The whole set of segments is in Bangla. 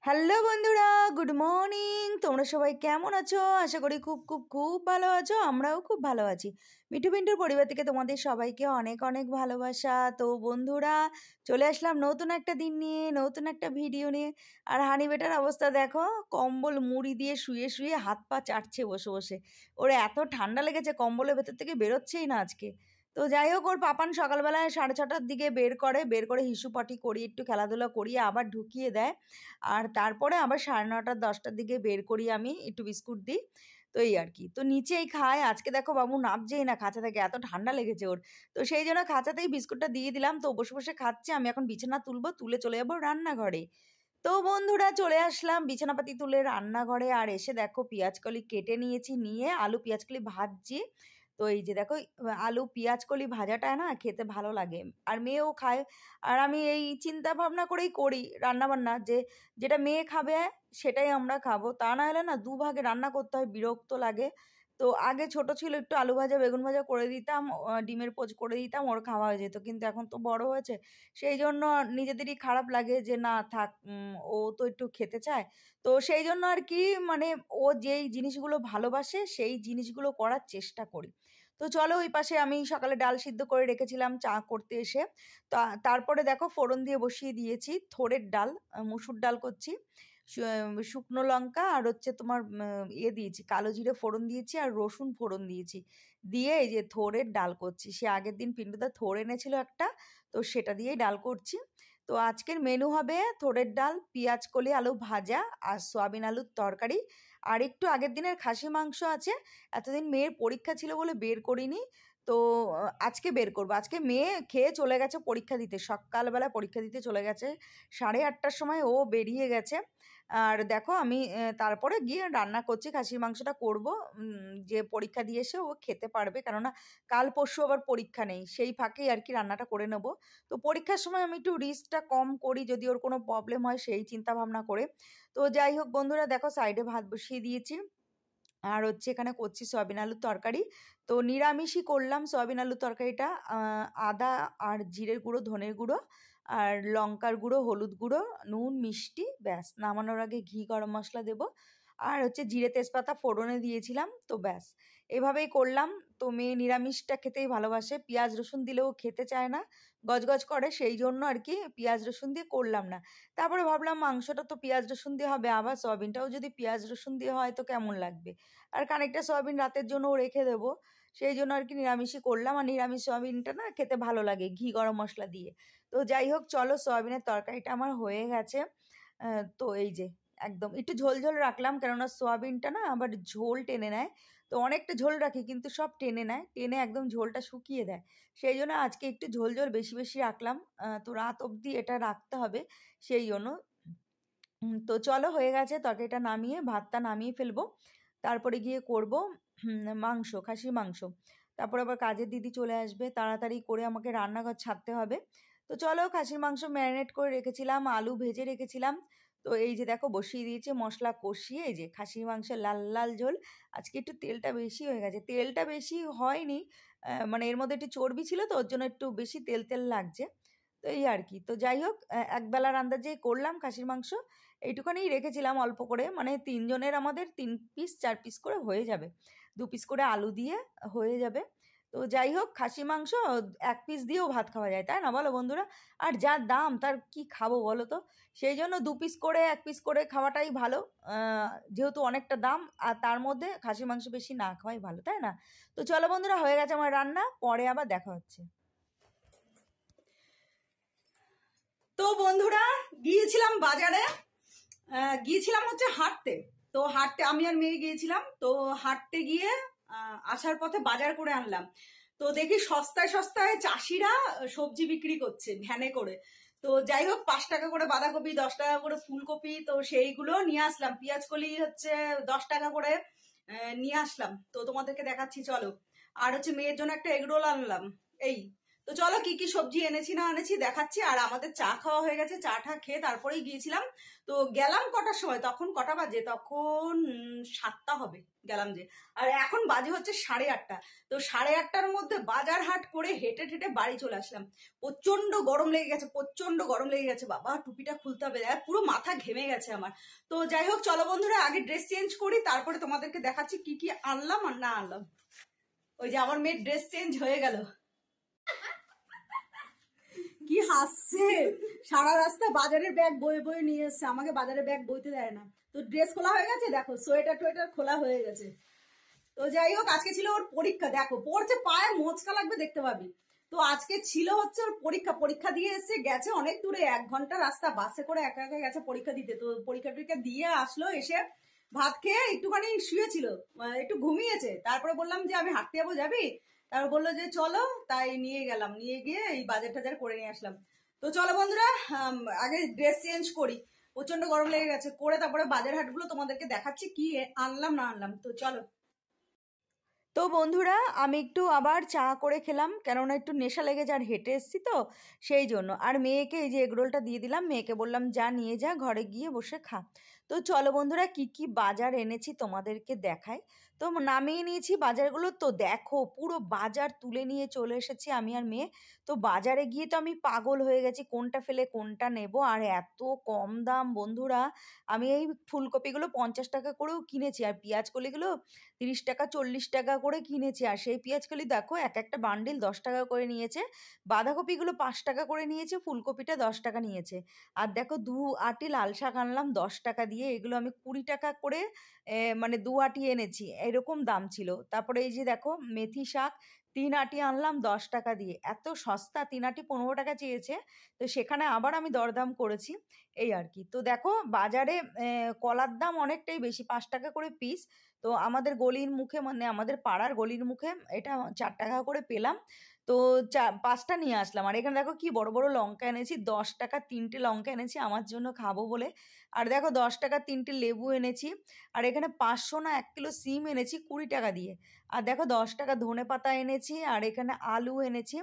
হ্যালো বন্ধুরা, গুড মর্নিং। তোমরা সবাই কেমন আছো? আশা করি খুব খুব খুব ভালো আছো। আমরাও খুব ভালো আছি। মিঠু পিন্টুর পরিবার থেকে তোমাদের সবাইকে অনেক অনেক ভালোবাসা। তো বন্ধুরা, চলে আসলাম নতুন একটা দিন নিয়ে, নতুন একটা ভিডিও নিয়ে। আর হানি বেটার অবস্থা দেখো, কম্বল মুড়ি দিয়ে শুয়ে শুয়ে হাত পা চাটছে বসে বসে। ওর এত ঠান্ডা লেগেছে, কম্বলের ভেতর থেকে বেরোচ্ছেই না আজকে। তো যাই হোক, ওর পাপান সকালবেলায় 6:30টার দিকে বের করে হিসু পটি করিয়ে একটু খেলাধুলা করিয়ে আবার ঢুকিয়ে দেয়। আর তারপরে আবার 9:30 10টার দিকে বের করি, আমি একটু বিস্কুট দিই। তো এই আর কি, তো নিচেই খায়। আজকে দেখো বাবু নামছেই না খাঁচা থেকে, এত ঠান্ডা লেগেছে ওর। তো সেই জন্য খাঁচাতেই বিস্কুটটা দিয়ে দিলাম। তো বসে বসে খাচ্ছে। আমি এখন বিছানা তুলবো, তুলে চলে যাবো রান্নাঘরে। তো বন্ধুরা, চলে আসলাম বিছানাপাতি তুলে রান্নাঘরে। আর এসে দেখো পেঁয়াজকলি কেটে নিয়েছি, নিয়ে আলু পেঁয়াজকলি ভাজছি। তো এই যে দেখো, আলু পেঁয়াজকলি ভাজাটা না খেতে ভালো লাগে, আর মেয়েও খায়। আর আমি এই চিন্তা ভাবনা করেই করি রান্না বান্না, যে যেটা মেয়ে খাবে সেটাই আমরা খাবো। তা না হলে না দুভাগে রান্না করতে হয়, বিরক্ত লাগে। তো আগে ছোট ছিল, একটু আলু ভাজা বেগুন ভাজা করে দিতাম, ডিমের পোচ করে দিতাম, ওর খাওয়া হয়ে যেত। কিন্তু এখন তো বড় হয়েছে, সেই জন্য নিজেদেরই খারাপ লাগে যে না থাক, ও তো একটু খেতে চায়। তো সেই জন্য আর কি, মানে ও যেই জিনিসগুলো ভালোবাসে সেই জিনিসগুলো করার চেষ্টা করি। তো চলো, ওই পাশে আমি সকালে ডাল সিদ্ধ করে রেখেছিলাম চা করতে এসে। তারপরে দেখো ফোড়ন দিয়ে বসিয়ে দিয়েছি থোড়ের ডাল, মুসুর ডাল করছি। শুকনো লঙ্কা আর হচ্ছে তোমার দিয়েছি, কালো জিরে ফোড়ন দিয়েছি, আর রসুন ফোড়ন দিয়েছি। দিয়ে এই যে থোড়ের ডাল করছি। সে আগের দিন পিন্টুদা থোড় এনেছিল একটা, তো সেটা দিয়েই ডাল করছি। তো আজকের মেনু হবে থোড়ের ডাল, পেঁয়াজ কলি আলু ভাজা, আর সয়াবিন আলুর তরকারি। আর একটু আগের দিনের খাসি মাংস আছে। এতদিন মেয়ের পরীক্ষা ছিল বলে বের করিনি। তো আজকে বের করবো। আজকে মেয়ে খেয়ে চলে গেছে পরীক্ষা দিতে, সকালবেলা পরীক্ষা দিতে চলে গেছে। 8:30টার সময় ও বেরিয়ে গেছে। আর দেখো আমি তারপরে গিয়ে রান্না করছি, খাসির মাংসটা করব। যে পরীক্ষা দিয়ে এসে ও খেতে পারবে, কেননা কাল পরশু আবার পরীক্ষা নেই, সেই ফাঁকেই আর কি রান্নাটা করে নেব। তো পরীক্ষার সময় আমি একটু রিস্কটা কম করি, যদি ওর কোনো প্রবলেম হয় সেই চিন্তা ভাবনা করে। তো যাই হোক বন্ধুরা, দেখো সাইডে ভাত বসিয়ে দিয়েছি। আর হচ্ছে এখানে করছি সয়াবিন আলুর তরকারি। তো নিরামিষই করলাম সয়াবিন আলুর তরকারিটা। আদা আর জিরের গুঁড়ো, ধনের গুঁড়ো, আর লঙ্কার গুঁড়ো, হলুদ গুঁড়ো, নুন, মিষ্টি, ব্যাস। নামানোর আগে ঘি গরম মশলা দেবো। আর হচ্ছে জিরে তেজপাতা ফোড়নে দিয়েছিলাম, তো ব্যাস এভাবেই করলাম। তো মেয়ে নিরামিষটা খেতেই ভালোবাসে, পেঁয়াজ রসুন দিলেও খেতে চায় না, গজগজ করে। সেই জন্য আর কি পেঁয়াজ রসুন দিয়ে করলাম না। তারপরে ভাবলাম মাংসটা তো পেঁয়াজ রসুন দিয়ে হবে, আবার সয়াবিনটাও যদি পেঁয়াজ রসুন দিয়ে হয় তো কেমন লাগবে। আর খানিকটা সয়াবিন রাতের জন্যও রেখে দেবো। সেই জন্য আর কি নিরামিষই করলাম। আর নিরামিষ সয়াবিনটা না খেতে ভালো লাগে ঘি গরম মশলা দিয়ে। তো যাই হোক, চলো, সয়াবিনের তরকারিটা আমার হয়ে গেছে। তো এই যে একদম একটু ঝোল ঝোল রাখলাম, কেননা সয়াবিনটা না আবার ঝোল টেনে নেয়। তো অনেকটা ঝোল রাখি, কিন্তু সব টেনে নেয়, টেনে একদম ঝোলটা শুকিয়ে দেয়। সেই জন্য আজকে একটু ঝোল ঝোল বেশি বেশি রাখলাম। তো রাত অবধি এটা রাখতে হবে, সেই জন্য। তো চলো, হয়ে গেছে তরকারিটা, নামিয়ে ভাতটা নামিয়ে ফেলবো। তারপরে গিয়ে করব মাংস, খাসির মাংস। তারপর আবার কাজের দিদি চলে আসবে, তাড়াতাড়ি করে আমাকে রান্নাঘর ছাড়তে হবে। তো চলো, খাসির মাংস ম্যারিনেট করে রেখেছিলাম, আলু ভেজে রেখেছিলাম। তো এই যে দেখো বসিয়ে দিয়েছি মশলা কষিয়ে, এই যে খাসির মাংসের লাল লাল ঝোল। আজকে একটু তেলটা বেশি হয়ে গেছে, তেলটা বেশি হয়নি, মানে এর মধ্যে একটু চর্বি ছিল তো ওর জন্য একটু বেশি তেল তেল লাগছে। তো এই আর কি। তো যাই হোক, একবেলার আন্দাজে করলাম খাসির মাংস। এইটুখানি রেখেছিলাম অল্প করে, মানে 3 জনের আমাদের 3 পিস 4 পিস করে হয়ে যাবে, 2 পিস করে আলু দিয়ে হয়ে যাবে। তো যাই হোক, খাসি মাংস 1 পিস দিয়েও ভাত খাওয়া যায়, তাই না বলো বন্ধুরা? আর যা দাম, তার কি খাবো বলো তো? সেই জন্য 2 পিস করে 1 পিস করে খাওয়াটাই ভালো। যেহেতু অনেকটা দাম, আর তার মধ্যে খাসি মাংস বেশি না খাওয়াই ভালো, তাই না? তো চলো বন্ধুরা, হয়ে গেছে আমার রান্না, পরে আবার দেখা হচ্ছে। তো বন্ধুরা, গিয়েছিলাম বাজারে, গিয়েছিলাম হচ্ছে হাঁটতে। তো হাঁটতে আমি আর মেয়ে গিয়েছিলাম। তো হাঁটতে গিয়ে আসার পথে বাজার করে আনলাম। তো দেখি সস্তায় সস্তায় চাষিরা সবজি বিক্রি করছে ভ্যানে করে। তো যাই হোক, 5 টাকা করে বাঁধাকপি, 10 টাকা করে ফুলকপি, তো সেইগুলো নিয়ে আসলাম। পেঁয়াজ কলি হচ্ছে 10 টাকা করে নিয়ে আসলাম। তো তোমাদেরকে দেখাচ্ছি চলো। আর হচ্ছে মেয়ের জন্য একটা এগরোল আনলাম। এই, তো চলো কি কি সবজি এনেছি না এনেছি দেখাচ্ছি। আর আমাদের চা খাওয়া হয়ে গেছে, চা টা খেয়ে তারপরেই গিয়েছিলাম। তো গেলাম কটার সময়, তখন কটা বাজে, তখন 7টা হবে গেলাম যে। আর এখন বাজে হচ্ছে 8:30। তো 8:30টার মধ্যে বাজার হাট করে হেঁটে হেঁটে বাড়ি চলে আসলাম। প্রচন্ড গরম লেগে গেছে, প্রচন্ড গরম লেগে গেছে বাবা, টুপিটা খুলতে হবে, পুরো মাথা ঘেমে গেছে আমার। তো যাই হোক চলো বন্ধুরা, আগে ড্রেস চেঞ্জ করি, তারপরে তোমাদেরকে দেখাচ্ছি কি কি আনলাম আর না আনলাম। ওই যে আমার মেয়ের ড্রেস চেঞ্জ হয়ে গেল, কি হাসছে, সারা রাস্তা বাজারের ব্যাগ বয়ে বয়ে নিয়ে এসছে, আমাকে বাজারের ব্যাগ বইতে দেয় না। তো ড্রেস খোলা হয়ে গেছে, দেখো সোয়েটার টোয়েটার খোলা হয়ে গেছে। তো যাই হোক, আজকে ছিল ওর পরীক্ষা, দেখো পড়ছে, পায়ে মোচকা লাগবে দেখতে পাবি। তো আজকে ছিল হচ্ছে ওর পরীক্ষা, পরীক্ষা দিয়ে এসে গেছে অনেক দূরে, 1 ঘন্টা রাস্তা বাসে করে একা একা গেছে পরীক্ষা দিতে। তো পরীক্ষা টরীক্ষা দিয়ে আসলো, এসে ভাত খেয়ে একটুখানি শুয়েছিল, একটু ঘুমিয়েছে। তারপরে বললাম যে আমি হাঁটতে যাবো, যাবি? তারপর বললো যে চলো, তাই নিয়ে গেলাম, নিয়ে গিয়ে এই বাজার টাজার করে নিয়ে আসলাম। তো চলো বন্ধুরা, আগে ড্রেস চেঞ্জ করি, প্রচন্ড গরম লেগে গেছে, করে তারপরে বাজার হাটগুলো তোমাদেরকে দেখাচ্ছি কি আনলাম না আনলাম। তো চলো। তো বন্ধুরা, আমি একটু আবার চা করে খেলাম, কেননা একটু নেশা লেগেছে আর হেঁটে এসছি তো, সেই জন্য। আর মেয়েকে এই যে এগরোলটা দিয়ে দিলাম, মেয়েকে বললাম যা নিয়ে যা, ঘরে গিয়ে বসে খা। তো চলো বন্ধুরা, কি কি বাজার এনেছি তোমাদেরকে দেখাই। তো নামিয়ে নিয়েছি বাজারগুলো, তো দেখো পুরো বাজার তুলে নিয়ে চলে এসেছি আমি আর মেয়ে। তো বাজারে গিয়ে তো আমি পাগল হয়ে গেছি, কোনটা ফেলে কোনটা নেব, আর এত কম দাম বন্ধুরা। আমি এই ফুলকপিগুলো 50 টাকা করেও কিনেছি, আর পেঁয়াজ কলিগুলো 30 টাকা 40 টাকা করে কিনেছি। আর সেই পেঁয়াজকলি দেখো এক একটা বান্ডিল 10 টাকা করে নিয়েছে। বাঁধাকপিগুলো 5 টাকা করে নিয়েছে, ফুলকপিটা 10 টাকা নিয়েছে। আর দেখো 2 আঁটি লাল শাক আনলাম 10 টাকা দিয়ে, এগুলো আমি 20 টাকা করে মানে 2 আঁটি এনেছি, এরকম দাম ছিল। তারপরে এই যে দেখো মেথি শাক 3 আঁটি আনলাম 10 টাকা দিয়ে, এত সস্তা, 3 আঁটি 15 টাকা চেয়েছে। তো সেখানে আবার আমি দরদাম করেছি, এই আর কি। তো দেখো বাজারে কলার দাম অনেকটাই বেশি, 5 টাকা করে পিস। তো আমাদের গলির মুখে, মানে আমাদের পাড়ার গলির মুখে এটা 4 টাকা করে পেলাম। তো 5টা নিয়ে আসলাম। আর এখানে দেখো কি বড় বড় লঙ্কা এনেছি, 10 টাকা 3টে লঙ্কা এনেছি আমার জন্য খাবো বলে। আর দেখো 10 টাকা 3টে লেবু এনেছি। আর এখানে 500 না 1 কিলো সিম এনেছি 20 টাকা দিয়ে। আর দেখো 10 টাকা ধনে পাতা এনেছি। আর এখানে আলু এনেছি।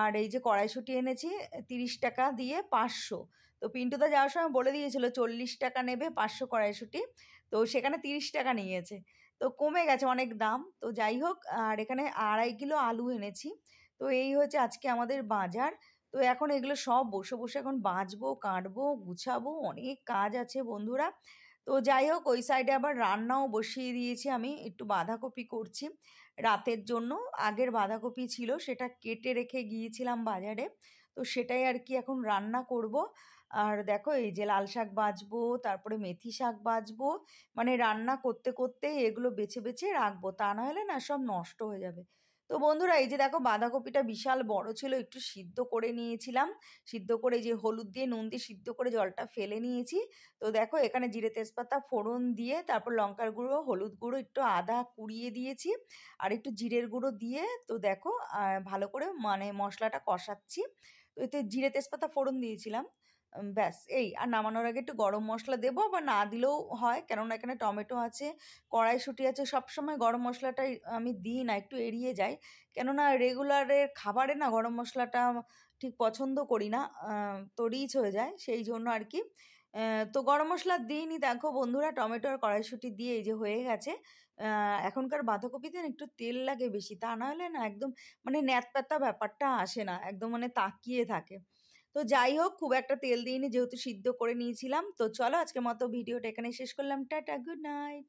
আর এই যে কড়াইশুঁটি এনেছি 30 টাকা দিয়ে 500। তো পিন্টুদা যাওয়ার সময় বলে দিয়েছিল 40 টাকা নেবে 500 কড়াইশুঁটি, তো সেখানে 30 টাকা নিয়েছে। তো কমে গেছে অনেক দাম। তো যাই হোক, আর এখানে 2.5 কিলো আলু এনেছি। তো এই হচ্ছে আজকে আমাদের বাজার। তো এখন এগুলো সব বসে বসে এখন বাছবো, কাটবো, গুছাবো, অনেক কাজ আছে বন্ধুরা। তো যাই হোক, ওই সাইডে আবার রান্নাও বসিয়ে দিয়েছি, আমি একটু বাঁধাকপি করছি রাতের জন্য। আগের বাঁধাকপি ছিল, সেটা কেটে রেখে গিয়েছিলাম বাজারে, তো সেটাই আর কি এখন রান্না করব। আর দেখো এই যে লাল শাক বাছবো, তারপরে মেথি শাক বাছবো, মানে রান্না করতে করতে এগুলো বেছে বেছে রাখবো, তা না হলে না সব নষ্ট হয়ে যাবে। তো বন্ধুরা, এই যে দেখো বাঁধাকপিটা বিশাল বড় ছিল, একটু সিদ্ধ করে নিয়েছিলাম, সিদ্ধ করে যে হলুদ দিয়ে নুন দিয়ে সিদ্ধ করে জলটা ফেলে নিয়েছি। তো দেখো এখানে জিরে তেজপাতা ফোড়ন দিয়ে, তারপর লঙ্কার গুঁড়ো, হলুদ গুঁড়ো, একটু আদা কুড়িয়ে দিয়েছি, আর একটু জিরের গুঁড়ো দিয়ে, তো দেখো ভালো করে মানে মশলাটা কষাচ্ছি। তো এতে জিরে তেজপাতা ফোড়ন দিয়েছিলাম, ব্যাস এই। আর নামানোর আগে একটু গরম মশলা দেবো, বা না দিলেও হয়, কেননা এখানে টমেটো আছে, কড়াইশুঁটি আছে, সবসময় গরম মশলাটাই আমি দিই না, একটু এড়িয়ে যাই, কেননা রেগুলারের খাবারে না গরম মশলাটা ঠিক পছন্দ করি না, তো রিচ হয়ে যায়, সেই জন্য আর কি। তো গরম মশলা দিইনি। দেখো বন্ধুরা, টমেটো আর কড়াইশুঁটি দিয়ে এই যে হয়ে গেছে। এখনকার বাঁধাকপিতে না একটু তেল লাগে বেশি, তা না হলে না একদম মানে ন্যাতপ্যাতা ব্যাপারটা আসে না, একদম মানে তাকিয়ে থাকে। তো যাই হোক, খুব একটা তেল দিইনি যেহেতু সিদ্ধ করে নিয়েছিলাম। তো চলো আজকের মতো ভিডিওটা এখানে শেষ করলাম, টাটা, গুড নাইট।